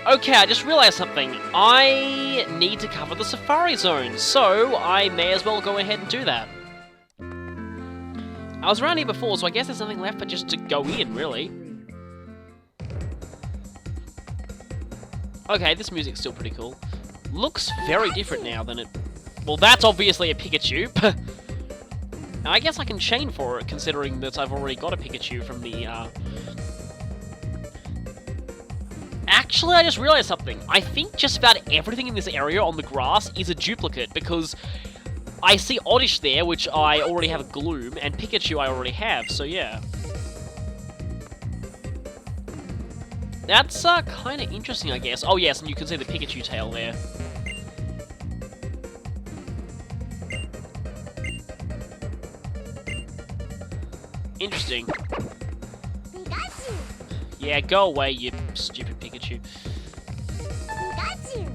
Okay, I just realized something. I need to cover the Safari Zone, so I may as well go ahead and do that. I was around here before, so I guess there's nothing left but just to go in, really. Okay, this music's still pretty cool. Looks very different now than it... Well, that's obviously a Pikachu. I guess I can chain for it, considering that I've already got a Pikachu from the, Actually, I just realized something. I think just about everything in this area on the grass is a duplicate, because I see Oddish there, which I already have a Gloom, and Pikachu I already have, so yeah. That's, kind of interesting, I guess. Oh, yes, and you can see the Pikachu tail there. Interesting. Pikachu. Yeah, go away, you stupid Pikachu. Pikachu.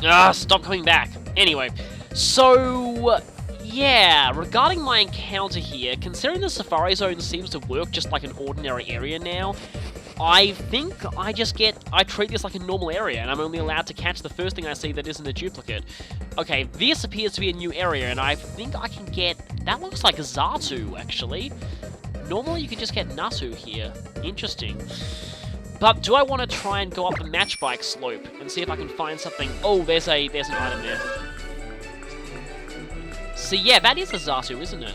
Ah, stop coming back. Anyway, so... yeah, regarding my encounter here, considering the Safari Zone seems to work just like an ordinary area now, I think I treat this like a normal area, and I'm only allowed to catch the first thing I see that isn't a duplicate. Okay, this appears to be a new area, and I think I can get... that looks like Xatu, actually. Normally you can just get Natu here. Interesting. But do I want to try and go up the match bike slope and see if I can find something... oh, there's an item there. See, yeah, that is a Xatu, isn't it?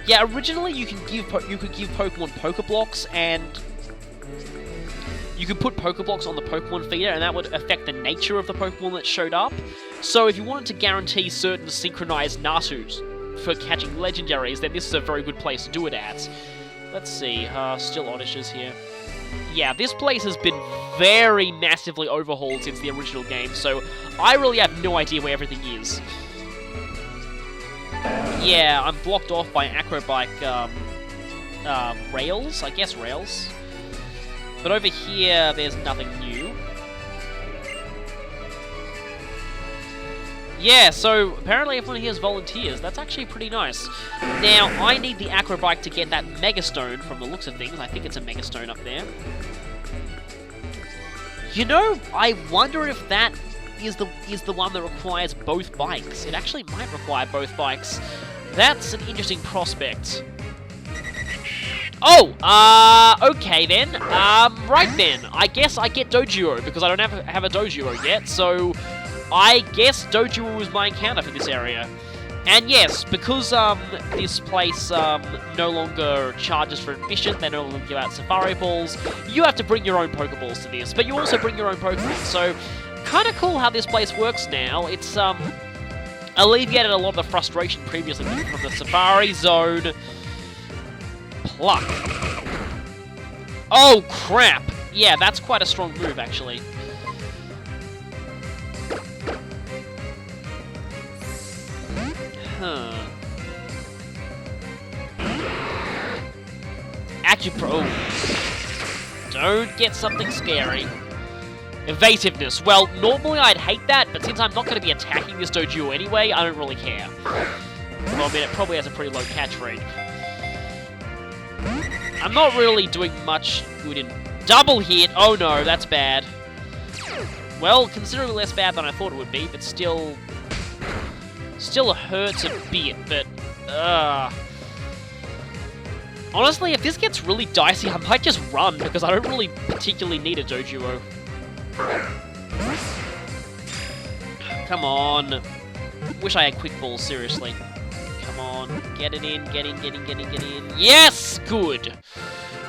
Yeah, originally you could give Pokemon Pokeblocks, and you could put Pokeblocks on the Pokemon feeder, and that would affect the nature of the Pokemon that showed up. So if you wanted to guarantee certain synchronized Natus for catching legendaries, then this is a very good place to do it at. Let's see, still Oddishes here. Yeah, this place has been very massively overhauled since the original game, so I really have no idea where everything is. Yeah, I'm blocked off by Acrobike, rails? I guess rails. But over here, there's nothing new. Yeah, so apparently everyone here is volunteers. That's actually pretty nice. Now, I need the Acrobike to get that Megastone from the looks of things. I think it's a Megastone up there. You know, I wonder if that is the one that requires both bikes. It actually might require both bikes. That's an interesting prospect. Oh, okay then. Right then. I guess I get Doduo, because I don't have a Doduo yet, so I guess Doduo was my encounter for this area. And yes, because this place no longer charges for admission, they no longer give out Safari Balls, you have to bring your own Pokeballs to this, but you also bring your own Pokemon, so kind of cool how this place works now. It's alleviated a lot of the frustration previously from the Safari Zone. Pluck. Oh, crap! Yeah, that's quite a strong move, actually. Huh. Acupro. Don't get something scary. Evasiveness. Well, normally I'd hate that, but since I'm not going to be attacking this Doduo anyway, I don't really care. Well, I mean, it probably has a pretty low catch rate. I'm not really doing much good in double hit. Oh no, that's bad. Well, considerably less bad than I thought it would be, but still hurts a bit, but honestly, if this gets really dicey, I might just run, because I don't really particularly need a Doduo. Come on. Wish I had Quick Balls, seriously. Come on. Get it in, get in, get in, get in, get in. Yes! Good!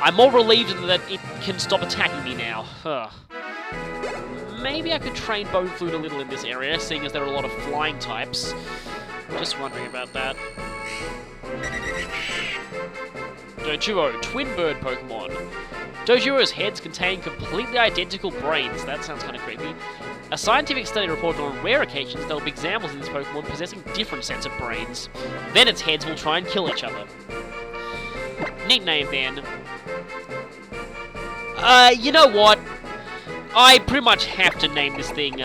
I'm more relieved that it can stop attacking me now. Huh. Maybe I could train Bone Flute a little in this area, seeing as there are a lot of flying types. Just wondering about that. Doduo, Twin Bird Pokemon. Doduo's heads contain completely identical brains. That sounds kind of creepy. A scientific study reported on rare occasions there will be examples in this Pokemon possessing different sets of brains. Then its heads will try and kill each other. Neat name, then. You know what? I pretty much have to name this thing,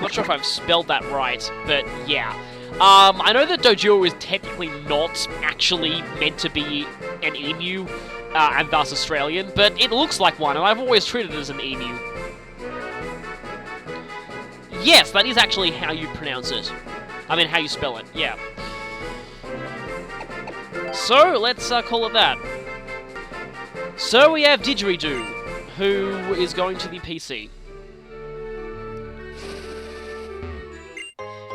Not sure if I've spelled that right, but yeah. I know that Dojo is technically not actually meant to be an emu, and thus Australian, but it looks like one, and I've always treated it as an emu. Yes, that is actually how you pronounce it. I mean, how you spell it, yeah. So, let's call it that. So we have Didgeridoo, who is going to the PC.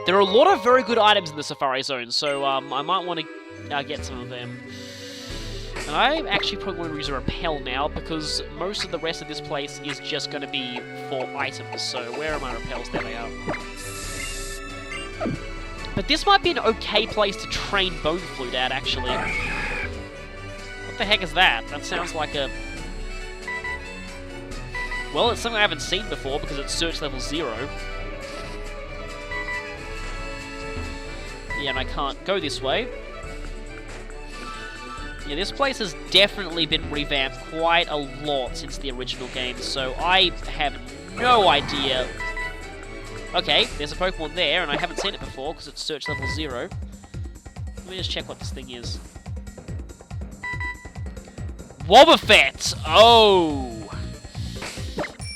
There are a lot of very good items in the Sapphire Zone, so I might want to get some of them. And I actually probably want to use a repel now, because most of the rest of this place is just going to be for items. So where are my repels? There they are. But this might be an okay place to train Bone Flute at, actually. What the heck is that? That sounds like a... Well, it's something I haven't seen before, because it's search level 0. Yeah, and I can't go this way. Yeah, this place has definitely been revamped quite a lot since the original game, so I have no idea. Okay, there's a Pokemon there, and I haven't seen it before because it's search level 0. Let me just check what this thing is. Wobbuffet! Oh!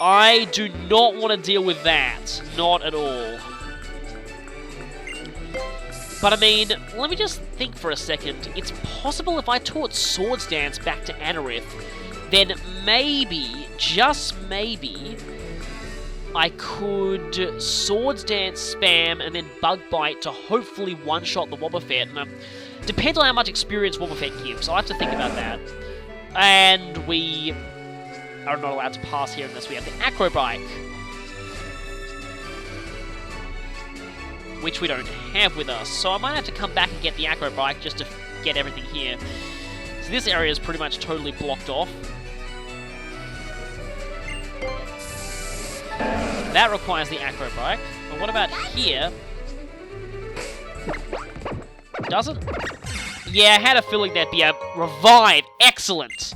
I do not want to deal with that. Not at all. But I mean, let me just think for a second. It's possible if I taught Swords Dance back to Anorith, then maybe, just maybe, I could Swords Dance spam and then Bug Bite to hopefully one-shot the Wobbuffet. And depends on how much experience Wobbuffet gives. I'll have to think about that. And we are not allowed to pass here unless we have the Acrobike, which we don't have with us. So I might have to come back and get the Acrobike just to get everything here. So this area is pretty much totally blocked off. That requires the Acrobike. But what about here? Doesn't? Yeah, I had a feeling there'd be a Revive. Excellent!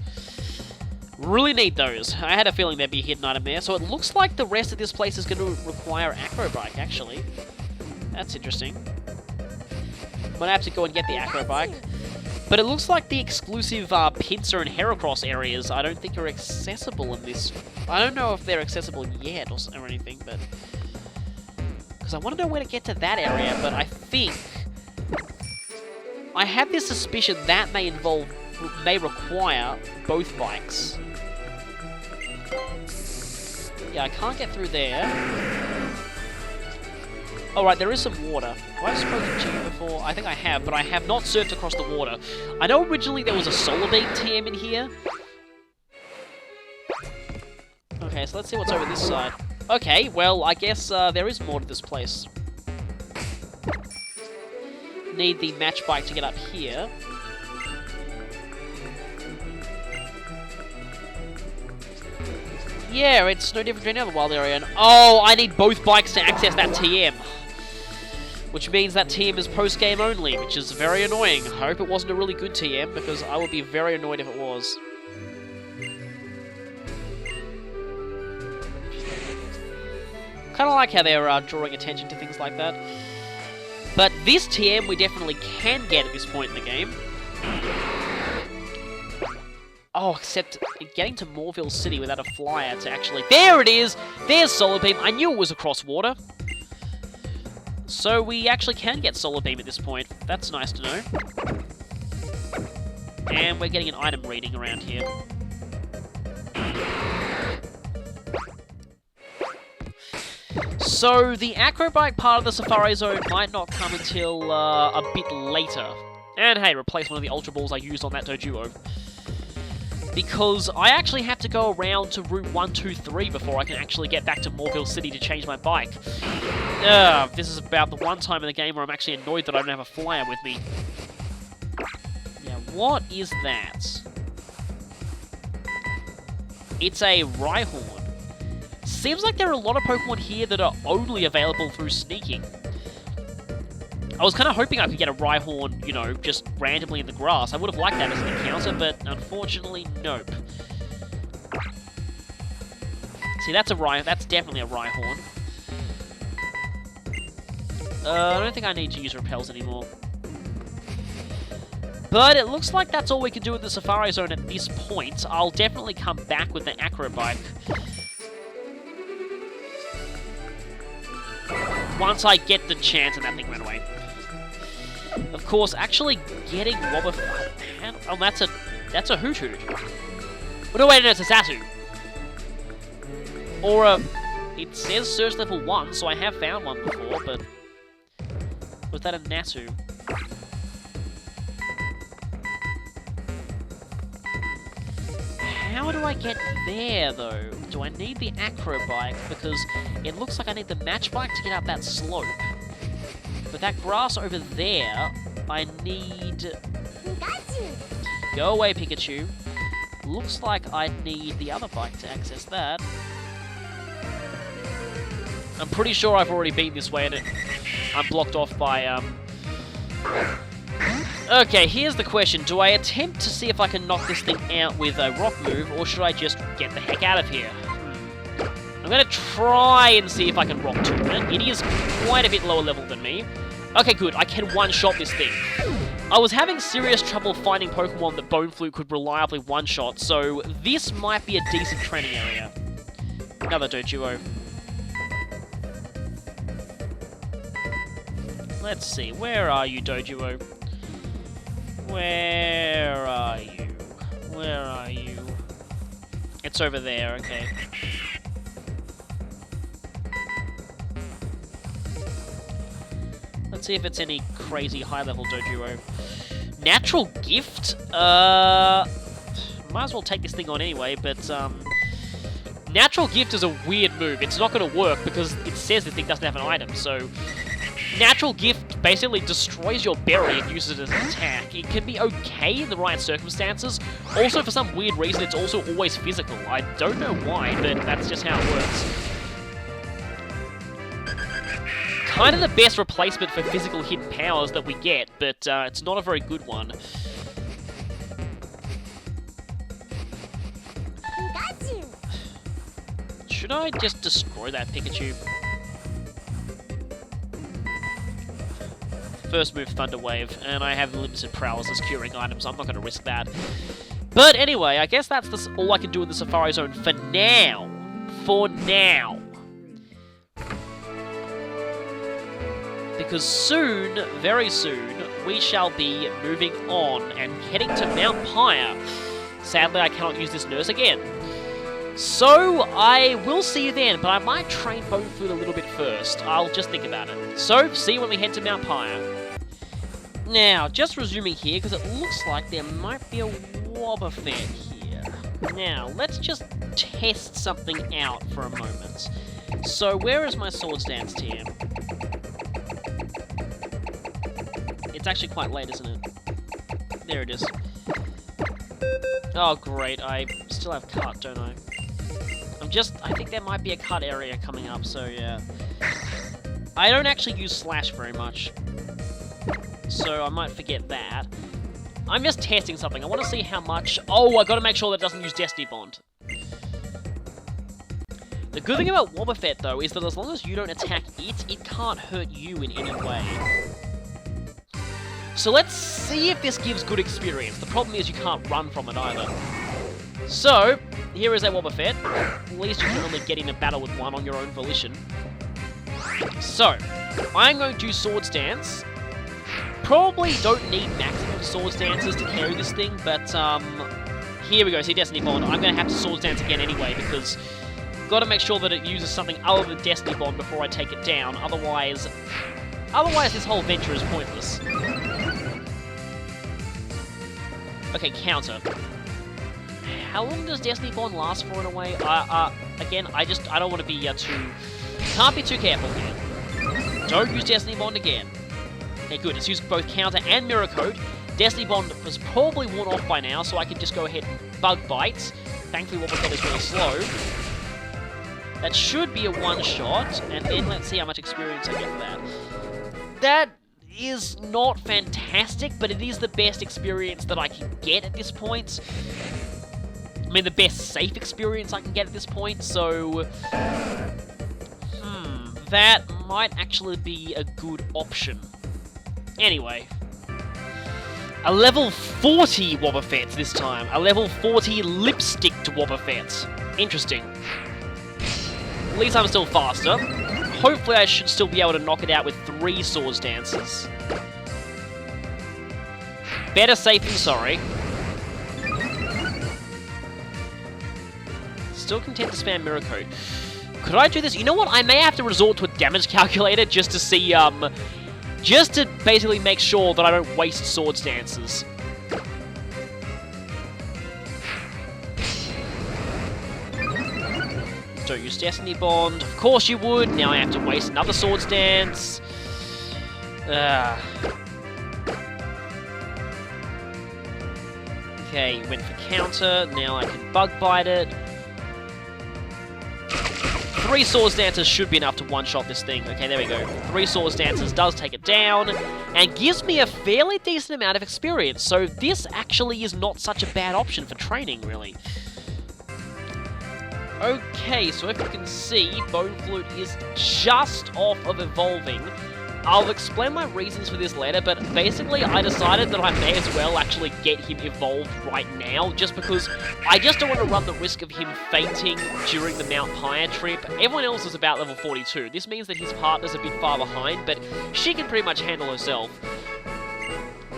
Really need those. I had a feeling there'd be a hidden item there. So it looks like the rest of this place is going to require Acrobike, actually. That's interesting. Might have to go and get the Acrobike. But it looks like the exclusive Pinsir and Heracross areas I don't think are accessible in this. I don't know if they're accessible yet or anything, but... Because I want to know where to get to that area, but I think... I have this suspicion that may require both bikes. Yeah, I can't get through there. Oh, right, there is some water. Have I spoken to you before? I think I have, but I have not surfed across the water. I know originally there was a Solar Beam TM in here. Okay, so let's see what's over this side. Okay, well, I guess there is more to this place. Need the match bike to get up here. Yeah, it's no different to any other wild area. And oh, I need both bikes to access that TM. Which means that TM is post-game only, which is very annoying. I hope it wasn't a really good TM, because I would be very annoyed if it was. Kind of like how they're drawing attention to things like that. But this TM we definitely can get at this point in the game. Oh, except getting to Moorville City without a flyer to actually... There it is! There's Solar Beam. I knew it was across water. So we actually can get Solar Beam at this point. That's nice to know. And we're getting an item reading around here. So the Acrobike part of the Sapphire Zone might not come until a bit later. And hey, replace one of the Ultra Balls I used on that Dojuo. Because I actually have to go around to Route 123 before I can actually get back to Moorville City to change my bike. This is about the one time in the game where I'm actually annoyed that I don't have a flyer with me. Yeah, what is that? It's a Rhyhorn. Seems like there are a lot of Pokemon here that are only available through sneaking. I was kind of hoping I could get a Rhyhorn, you know, just randomly in the grass. I would have liked that as an encounter, but unfortunately, nope. See, that's definitely a Rhyhorn. I don't think I need to use repels anymore. But it looks like that's all we can do in the Safari Zone at this point. I'll definitely come back with the Acro Bike once I get the chance and that thing ran away. Of course, actually getting Wobbuffet... Oh, that's a Hoot Hoot. Oh, no, wait, no, it's a Zatu. Or a... It says search level 1, so I have found one before, but... Was that a Natu? How do I get there, though? Do I need the Acro Bike? Because it looks like I need the Match Bike to get up that slope. But that grass over there, I need... Go away, Pikachu. Looks like I need the other bike to access that. I'm pretty sure I've already been this way and I'm blocked off by, Okay, here's the question. Do I attempt to see if I can knock this thing out with a rock move, or should I just get the heck out of here? I'm gonna try and see if I can rock turn it. It is quite a bit lower level than me. Okay, good. I can one-shot this thing. I was having serious trouble finding Pokemon that Bone Flute could reliably one-shot, so this might be a decent training area. Another Doduo. Let's see. Where are you, Doduo? Where are you? Where are you? It's over there, okay. Let's see if it's any crazy high-level Doduo. Natural Gift? Might as well take this thing on anyway, but, Natural Gift is a weird move. It's not going to work because it says the thing doesn't have an item, so... Natural Gift basically destroys your berry and uses it as an attack. It can be okay in the right circumstances. Also, for some weird reason, it's also always physical. I don't know why, but that's just how it works. Kind of the best replacement for physical hidden powers that we get, but it's not a very good one. Should I just destroy that Pikachu? First move, Thunder Wave, and I have limited prowess as curing items, so I'm not going to risk that. But anyway, I guess that's all I can do in the Safari Zone for now. For now. Because soon, very soon, we shall be moving on and heading to Mount Pyre. Sadly, I cannot use this nurse again. So, I will see you then, but I might train Bone Flute a little bit first. I'll just think about it. So, see you when we head to Mount Pyre. Now, just resuming here, because it looks like there might be a Wobbuffet here. Now, let's just test something out for a moment. So, where is my Swords Dance team? It's actually quite late, isn't it? There it is. Oh, great. I still have cut, don't I? I think there might be a cut area coming up, so yeah. I don't actually use Slash very much, so I might forget that. I'm just testing something. I want to see how much... Oh, I gotta make sure that it doesn't use Destiny Bond. The good thing about Wobbuffet, though, is that as long as you don't attack it, it can't hurt you in any way. So let's see if this gives good experience. The problem is you can't run from it either. So, here is a Wobbuffet. At least you can only get in a battle with one on your own volition. So, I'm going to Swords Dance. Probably don't need maximum Swords Dances to carry this thing, but here we go, see Destiny Bond. I'm going to have to Swords Dance again anyway, because I've got to make sure that it uses something other than Destiny Bond before I take it down, otherwise this whole venture is pointless. Okay, counter. How long does Destiny Bond last for in a way? Again, I don't want to be can't be too careful here. Don't use Destiny Bond again. Okay, good. It's used both counter and mirror coat. Destiny Bond was probably worn off by now, so I can just go ahead and bug bites. Thankfully, Wobbuffet is really slow. That should be a one-shot, and then let's see how much experience I get for that. That is not fantastic, but it is the best experience that I can get at this point. I mean, the best safe experience I can get at this point, so... that might actually be a good option. Anyway. A level 40 Wobbuffet this time. A level 40 lipsticked Wobbuffet. Interesting. At least I'm still faster. Hopefully I should still be able to knock it out with 3 Swords Dancers. Better safe than sorry. Still content to spam Mirror Coat. Could I do this? You know what? I may have to resort to a damage calculator just to see, just to basically make sure that I don't waste Swords Dancers. Don't use Destiny Bond. Of course you would. Now I have to waste another Swords Dance. Okay, went for counter. Now I can Bug Bite it. 3 Swords Dancers should be enough to one-shot this thing. Okay, there we go. 3 Swords Dancers does take it down, and gives me a fairly decent amount of experience, so this actually is not such a bad option for training, really. Okay, so if you can see, Bone Flute is just off of evolving. I'll explain my reasons for this later, but basically I decided that I may as well actually get him evolved right now, just because I just don't want to run the risk of him fainting during the Mount Pyre trip. Everyone else is about level 42. This means that his partner's a bit far behind, but she can pretty much handle herself.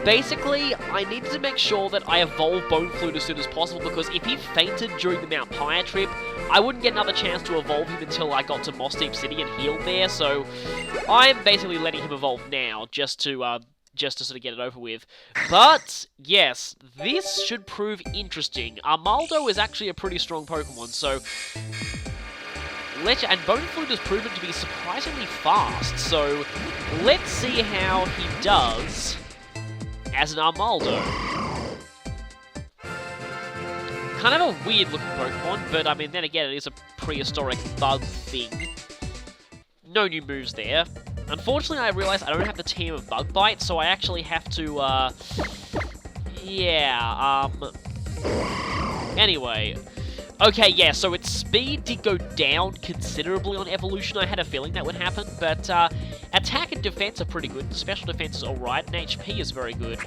Basically, I needed to make sure that I evolve Bone Flute as soon as possible, because if he fainted during the Mount Pyre trip, I wouldn't get another chance to evolve him until I got to Moss Deep City and healed there, so I'm basically letting him evolve now, just to sort of get it over with. But, yes, this should prove interesting. Armaldo is actually a pretty strong Pokemon, so... And Bone Flute has proven to be surprisingly fast, so let's see how he does as an Armaldo. Kind of a weird looking Pokemon, but I mean, then again, it is a prehistoric bug thing. No new moves there. Unfortunately, I realized I don't have the team of Bug Bite, so I actually have to, anyway. Okay, yeah, so its speed did go down considerably on evolution. I had a feeling that would happen, but attack and defense are pretty good. Special defense is alright, and HP is very good.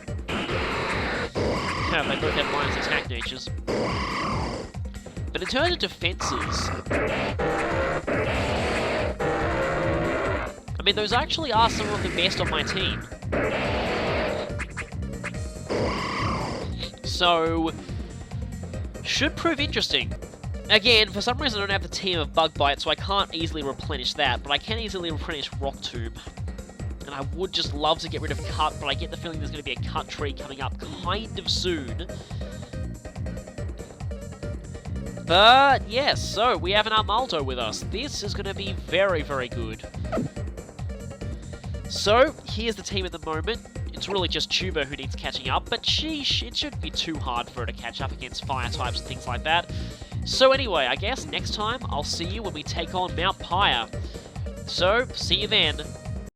They both have minus attack natures. But in terms of defenses, I mean, those actually are some of the best on my team. So, should prove interesting. Again, for some reason I don't have the team of Bug Bite, so I can't easily replenish that, but I can easily replenish Rock Tomb. And I would just love to get rid of Cut, but I get the feeling there's going to be a Cut tree coming up kind of soon. But, yes, so we have an Armaldo with us. This is going to be very, very good. So, here's the team at the moment. It's really just Tuba who needs catching up, but sheesh, it shouldn't be too hard for her to catch up against fire types and things like that. So anyway, I guess next time I'll see you when we take on Mount Pyre. So, see you then.